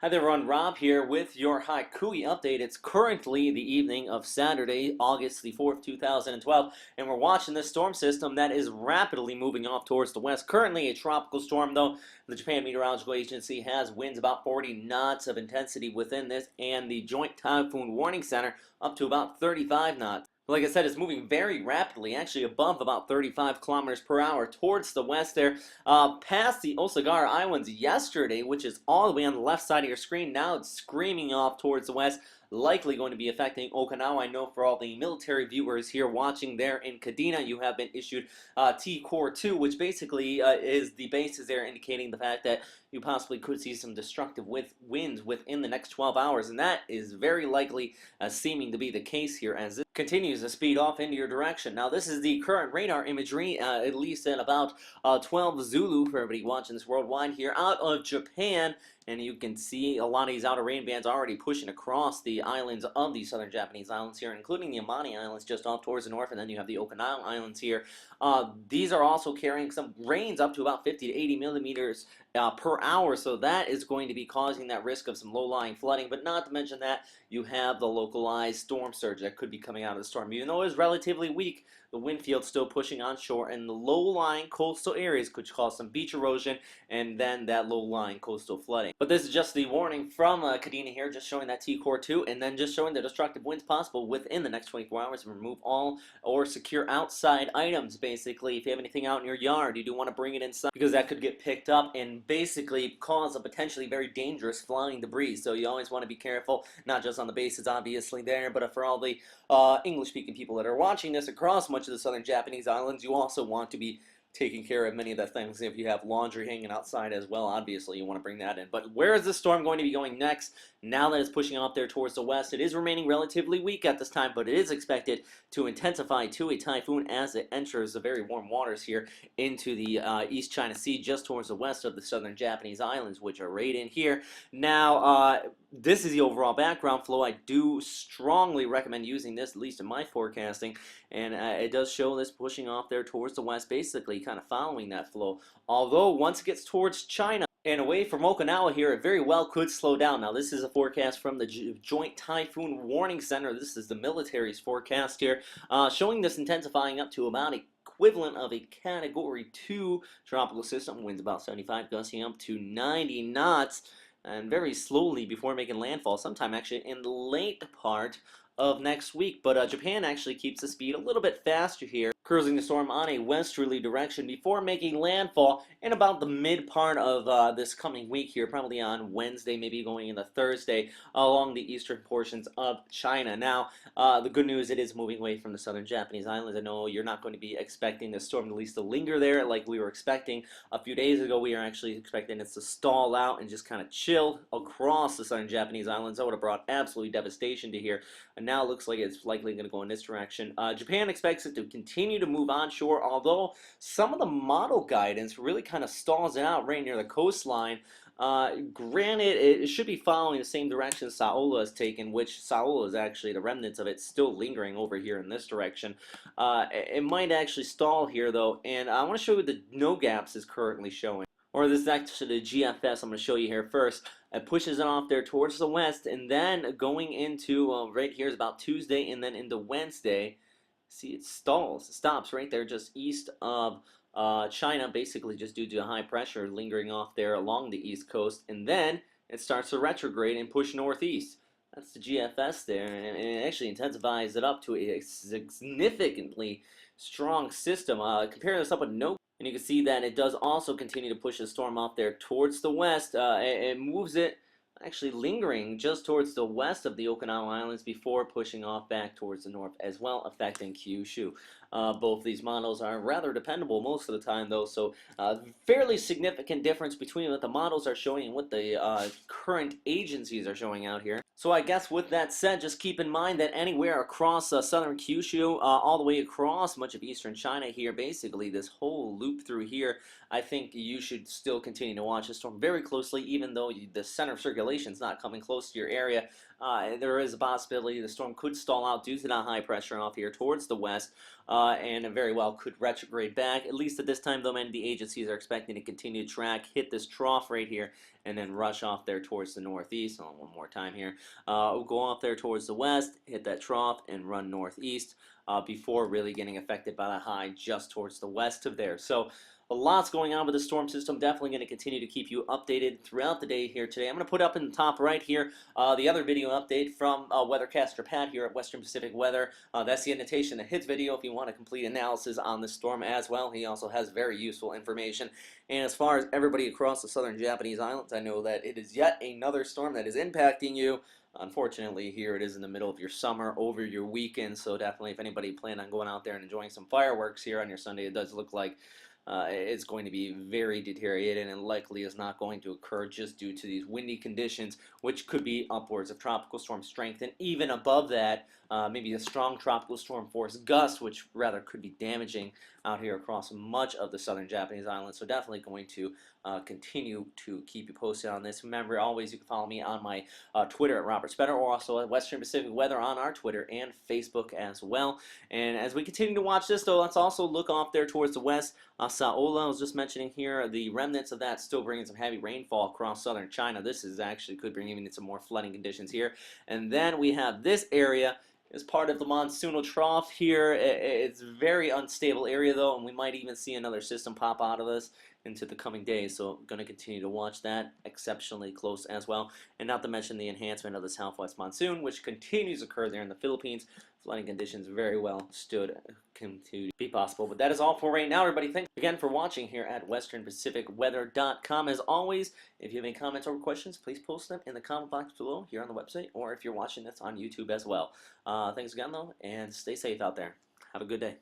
Hi there everyone, Rob here with your Haikui update. It's currently the evening of Saturday, August the 4th, 2012, and we're watching this storm system that is rapidly moving off towards the west. Currently a tropical storm though. The Japan Meteorological Agency has winds about 40 knots of intensity within this, and the Joint Typhoon Warning Center up to about 35 knots. Like I said, it's moving very rapidly, actually above about 35 kilometers per hour towards the west there, past the Osagara Islands yesterday, which is all the way on the left side of your screen. Now it's screaming off towards the west, likely going to be affecting Okinawa. I know for all the military viewers here watching there in Kadena, you have been issued T-Core 2, which basically is the basis there indicating the fact that you possibly could see some destructive winds within the next 12 hours, and that is very likely seeming to be the case here as it continues to speed off into your direction. Now, this is the current radar imagery, at least at about 12 Zulu for everybody watching this worldwide here, out of Japan. And you can see a lot of these outer rain bands already pushing across the islands of the southern Japanese islands here, including the Amami Islands just off towards the north, and then you have the Okinawa Islands here. These are also carrying some rains up to about 50 to 80 millimeters per hour, so that is going to be causing that risk of some low-lying flooding. But not to mention that you have the localized storm surge that could be coming out of the storm. Even though it is relatively weak, the wind field's still pushing onshore, and the low-lying coastal areas could cause some beach erosion and then that low-lying coastal flooding. But this is just the warning from Kadena here, just showing that T-Core 2, and then just showing the destructive winds possible within the next 24 hours. Remove all or secure outside items, basically. If you have anything out in your yard, you do want to bring it inside, because that could get picked up and basically cause a potentially very dangerous flying debris. So you always want to be careful, not just on the bases obviously there, but for all the English-speaking people that are watching this across much of the southern Japanese islands, you also want to be taking care of many of the things. If you have laundry hanging outside as well, obviously you want to bring that in. But where is this storm going to be going next? Now that it's pushing up there towards the west, it is remaining relatively weak at this time, but it is expected to intensify to a typhoon as it enters the very warm waters here into the East China Sea, just towards the west of the southern Japanese islands, which are right in here. Now, this is the overall background flow. I do strongly recommend using this, at least in my forecasting, and it does show this pushing off there towards the west, basically kind of following that flow. Although once it gets towards China and away from Okinawa here, it very well could slow down. Now, this is a forecast from the Joint Typhoon Warning Center. This is the military's forecast here, showing this intensifying up to about equivalent of a Category 2 tropical system. Winds about 75, gusting up to 90 knots, and very slowly before making landfall, sometime actually in the late part of next week. But Japan actually keeps the speed a little bit faster here, cruising the storm on a westerly direction before making landfall in about the mid part of this coming week here, probably on Wednesday, maybe going into Thursday, along the eastern portions of China. Now, the good news, it is moving away from the southern Japanese islands. I know you're not going to be expecting the storm at least to linger there like we were expecting a few days ago. We are actually expecting it to stall out and just kind of chill across the southern Japanese islands. That would have brought absolutely devastation to here. And now it looks like it's likely going to go in this direction. Japan expects it to continue to move onshore, although some of the model guidance really kind of stalls it out right near the coastline. Granted, it should be following the same direction Saola has taken, which Saola is actually, the remnants of it still lingering over here in this direction. It might actually stall here though, and I want to show you the no gaps is currently showing. Or this is actually the GFS I'm going to show you here first. It pushes it off there towards the west, and then going into, right here is about Tuesday, and then into Wednesday. See, it stalls. It stops right there just east of China, basically just due to high pressure lingering off there along the east coast, and then it starts to retrograde and push northeast. That's the GFS there, and it actually intensifies it up to a significantly strong system. Compare this up with no, and you can see that it does also continue to push the storm off there towards the west. It moves it actually lingering just towards the west of the Okinawa Islands before pushing off back towards the north as well, affecting Kyushu. Both these models are rather dependable most of the time though, so fairly significant difference between what the models are showing and what the current agencies are showing out here. So I guess with that said, just keep in mind that anywhere across southern Kyushu, all the way across much of eastern China here, basically this whole loop through here, I think you should still continue to watch the storm very closely, even though the center of circulation is not coming close to your area. There is a possibility the storm could stall out due to that high pressure off here towards the west. and very well could retrograde back. At least at this time, though, many of the agencies are expecting to continue to track, hit this trough right here, and then rush off there towards the northeast. So one more time here. We'll go off there towards the west, hit that trough, and run northeast before really getting affected by the high just towards the west of there. So a lot's going on with the storm system. Definitely going to continue to keep you updated throughout the day here today. I'm going to put up in the top right here the other video update from weathercaster Pat here at Western Pacific Weather. That's the annotation to his video if you want a complete analysis on the storm as well. He also has very useful information. And as far as everybody across the southern Japanese islands, I know that it is yet another storm that is impacting you. Unfortunately, here it is in the middle of your summer, over your weekend, so definitely if anybody plan on going out there and enjoying some fireworks here on your Sunday, it does look like it's going to be very deteriorated and likely is not going to occur just due to these windy conditions, which could be upwards of tropical storm strength, and even above that, maybe a strong tropical storm force gust, which rather could be damaging out here across much of the southern Japanese islands. So definitely going to continue to keep you posted on this. Remember, always you can follow me on my Twitter at Robert Speta, or also at Western Pacific Weather on our Twitter and Facebook as well. And as we continue to watch this, though, let's also look off there towards the west. Saola, I was just mentioning here, the remnants of that still bringing some heavy rainfall across southern China. This is actually could bring even some more flooding conditions here. And then we have this area as part of the monsoonal trough here. It's a very unstable area, though, and we might even see another system pop out of this into the coming days, so going to continue to watch that exceptionally close as well. And not to mention the enhancement of the southwest monsoon, which continues to occur there in the Philippines. Flooding conditions very well stood to be possible. But that is all for right now, everybody. Thanks again for watching here at westernpacificweather.com. As always, if you have any comments or questions, please post them in the comment box below here on the website, or if you're watching this on YouTube as well. Thanks again, though, and stay safe out there. Have a good day.